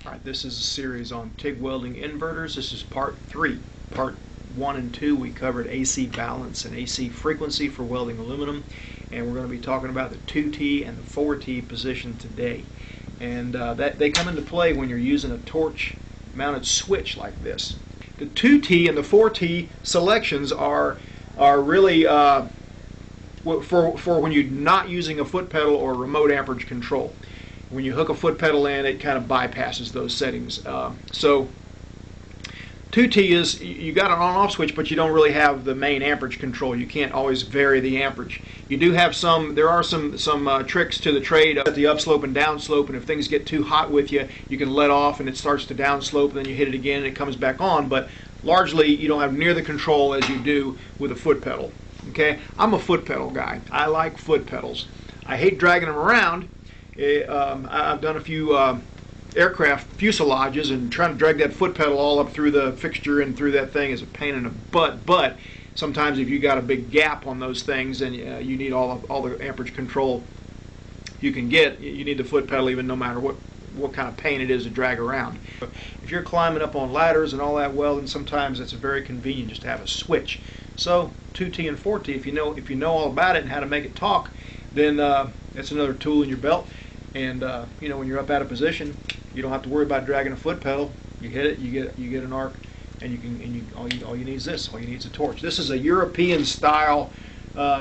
Alright, this is a series on TIG welding inverters. This is part 3. Part 1 and 2 we covered AC balance and AC frequency for welding aluminum, and we're going to be talking about the 2T and the 4T position today. And they come into play when you're using a torch mounted switch like this. The 2T and the 4T selections are really for when you're not using a foot pedal or remote amperage control. When you hook a foot pedal in, it kind of bypasses those settings. So 2T is, you got an on-off switch, but you don't really have the main amperage control. You can't always vary the amperage. You do have there are some tricks to the trade at the upslope and downslope, and if things get too hot with you, you can let off and it starts to downslope, and then you hit it again and it comes back on. But largely, you don't have near the control as you do with a foot pedal. Okay, I'm a foot pedal guy. I like foot pedals. I hate dragging them around. I've done a few aircraft fuselages, and trying to drag that foot pedal all up through the fixture and through that thing is a pain in the butt. But sometimes if you got a big gap on those things and you need all the amperage control you can get, you need the foot pedal even no matter what kind of pain it is to drag around. If you're climbing up on ladders and all that welding, sometimes it's very convenient just to have a switch. So 2T and 4T, if you know all about it and how to make it talk, then that's another tool in your belt. And you know, when you're up out of position, you don't have to worry about dragging a foot pedal. You hit it, you get an arc, and all you need is this. All you need is a torch. This is a European style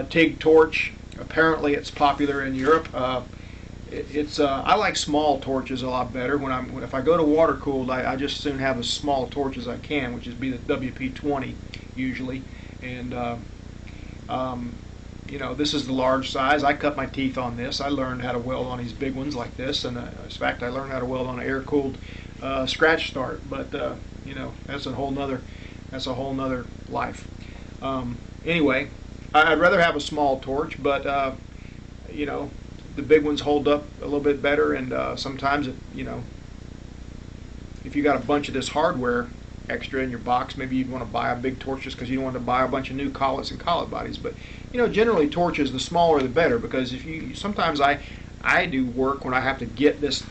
TIG torch. Apparently, it's popular in Europe. I like small torches a lot better. If I go to water cooled, I just soon have as small a torch as I can, which is be the WP-20 usually. And you know, this is the large size. I cut my teeth on this. I learned how to weld on these big ones like this, and in fact, I learned how to weld on an air-cooled scratch start. But you know, that's a whole nother life. Anyway, I'd rather have a small torch, but you know, the big ones hold up a little bit better. And sometimes, you know, if you got a bunch of this hardware extra in your box, maybe you'd want to buy a big torch just because you don't want to buy a bunch of new collets and collet bodies. But you know, generally torches, the smaller the better, because sometimes I do work when I have to get this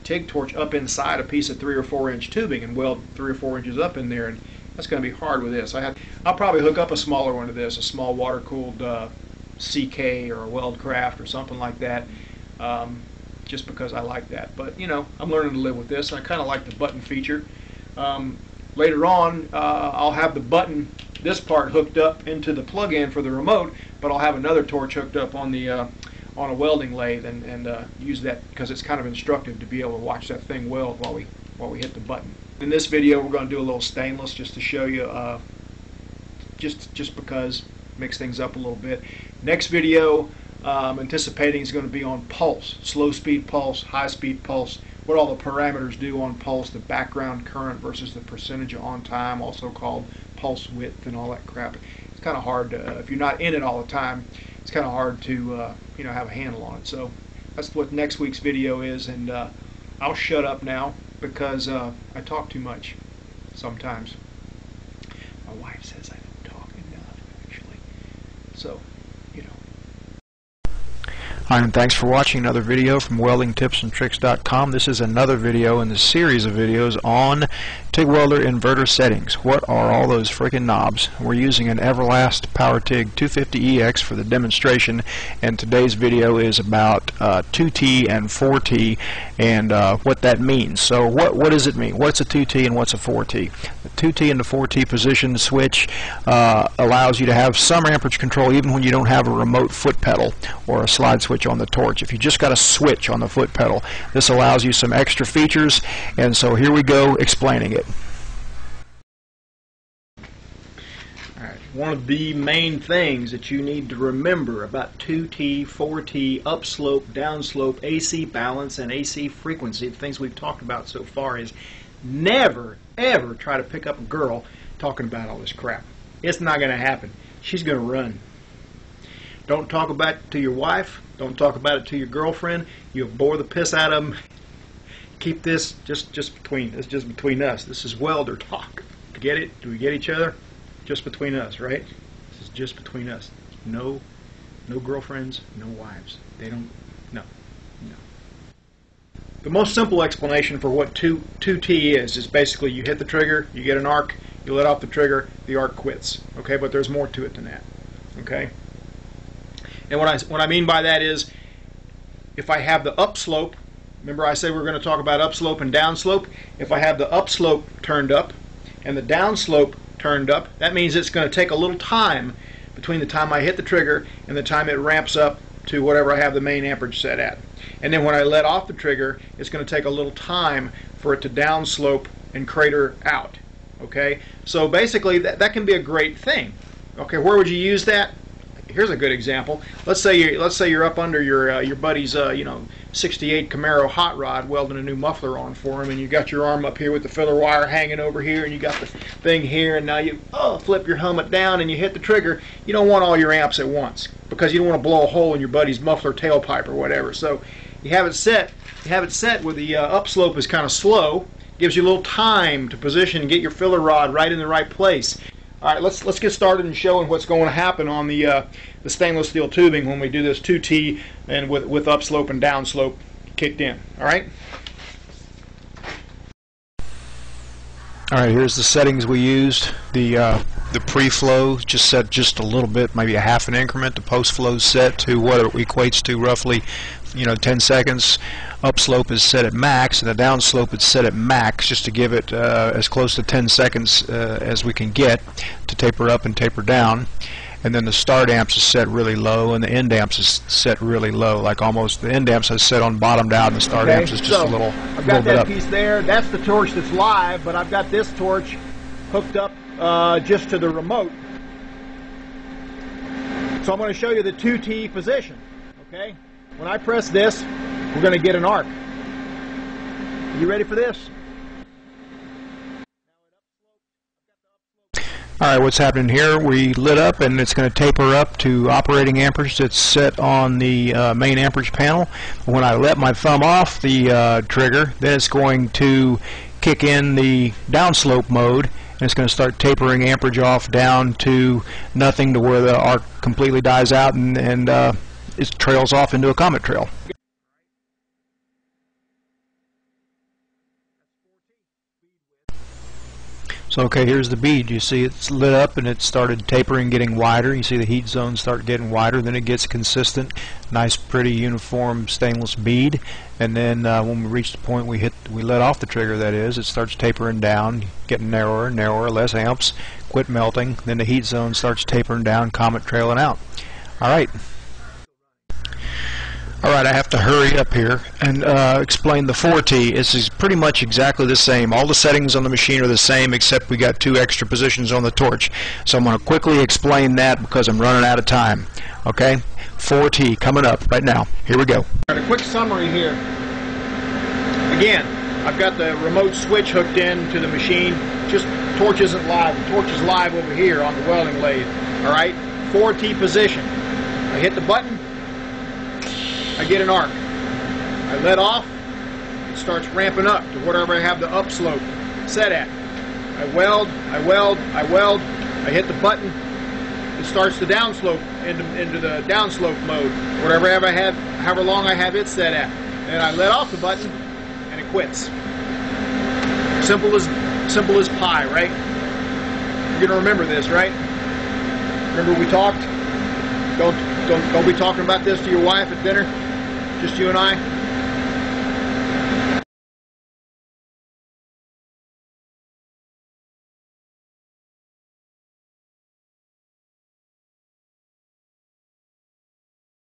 TIG torch up inside a piece of 3 or 4 inch tubing and weld 3 or 4 inches up in there, and that's going to be hard with this. I'll probably hook up a smaller one to this, a small water cooled CK or a Weldcraft or something like that, just because I like that. But you know, I'm learning to live with this. I kind of like the button feature. Later on, I'll have the button, this part, hooked up into the plug-in for the remote, but I'll have another torch hooked up on the on a welding lathe, and use that because it's kind of instructive to be able to watch that thing weld while we hit the button. In this video, we're going to do a little stainless just to show you, just because mix things up a little bit. Next video, anticipating is going to be on pulse, slow speed pulse, high speed pulse, what all the parameters do on pulse, the background current versus the percentage of on time, also called pulse width, and all that crap. It's kind of hard to, if you're not in it all the time, it's kind of hard to you know, have a handle on it. So that's what next week's video is, and I'll shut up now because I talk too much sometimes. My wife says I don't talk enough, actually. So, you know. Hi, and thanks for watching another video from weldingtipsandtricks.com. This is another video in the series of videos on TIG welder inverter settings. What are all those freaking knobs? We're using an Everlast PowerTIG 250EX for the demonstration, and today's video is about 2T and 4T and what that means. So what does it mean? What's a 2T and what's a 4T? The 2T and the 4T position switch allows you to have some amperage control even when you don't have a remote foot pedal or a slide switch on the torch. If you just got a switch on the foot pedal, this allows you some extra features, and so here we go explaining it. Alright, one of the main things that you need to remember about 2T, 4T, upslope, downslope, AC balance, and AC frequency, the things we've talked about so far, is never, ever try to pick up a girl talking about all this crap. It's not going to happen. She's going to run. Don't talk about it to your wife. Don't talk about it to your girlfriend. You'll bore the piss out of them. Keep this just between us. This is welder talk. Get it? Do we get each other? Just between us, right? This is just between us. No girlfriends, no wives. They don't. No. the most simple explanation for what 2T is basically you hit the trigger, you get an arc, you let off the trigger, the arc quits. Okay, but there's more to it than that. Okay, and what I mean by that is, if I have the upslope, remember I said we're going to talk about upslope and downslope. If I have the upslope turned up and the downslope turned up, that means it's going to take a little time between the time I hit the trigger and the time it ramps up to whatever I have the main amperage set at. And then when I let off the trigger, it's going to take a little time for it to downslope and crater out. Okay, so basically that can be a great thing. Okay, where would you use that? Here's a good example. Let's say you're up under your buddy's 68 Camaro hot rod welding a new muffler on for him, and you got your arm up here with the filler wire hanging over here, and you got the thing here, and now you flip your helmet down and you hit the trigger. You don't want all your amps at once because you don't want to blow a hole in your buddy's muffler tailpipe or whatever. So you have it set. You have it set where the upslope is kind of slow. Gives you a little time to position and get your filler rod right in the right place. All right, let's get started in showing what's going to happen on the stainless steel tubing when we do this 2T and with upslope and downslope kicked in. All right. All right, here's the settings we used. The pre-flow just set just a little bit, maybe a half an increment. The post-flow set to what it equates to roughly 10 seconds. Upslope is set at max, and the downslope is set at max, just to give it as close to 10 seconds as we can get to taper up and taper down. And then the start amps is set really low, and the end amps is set really low, like almost the end amps is set on bottomed out, and the start amps is just a little bit up. I've got that piece there. That's the torch that's live, but I've got this torch hooked up just to the remote. So I'm going to show you the 2T position. Okay. When I press this, we're going to get an arc. You ready for this? Alright, what's happening here, we lit up and it's going to taper up to operating amperage that's set on the main amperage panel. When I let my thumb off the trigger, then it's going to kick in the downslope mode, and it's going to start tapering amperage off down to nothing, to where the arc completely dies out and it trails off into a comet trail. So okay, here's the bead. You see it's lit up and it started tapering, getting wider. You see the heat zones start getting wider, then it gets consistent, nice pretty uniform stainless bead. And then when we reach the point we let off the trigger, that is, it starts tapering down, getting narrower and narrower, less amps, quit melting, then the heat zone starts tapering down, comet trailing out. Alright. Alright, I have to hurry up here and explain the 4T. It's pretty much exactly the same. All the settings on the machine are the same, except we got 2 extra positions on the torch. So I'm going to quickly explain that because I'm running out of time. Okay? 4T coming up right now. Here we go. A quick summary here. Again, I've got the remote switch hooked in to the machine. Just torch isn't live. The torch is live over here on the welding lathe. Alright? 4T position. I hit the button. I get an arc. I let off, it starts ramping up to whatever I have the upslope set at. I weld, I hit the button, it starts the downslope into the downslope mode, whatever I have, however long I have it set at. And I let off the button, and it quits. Simple as pie, right? You're gonna remember this, right? Remember we talked? Don't be talking about this to your wife at dinner. Just you and I.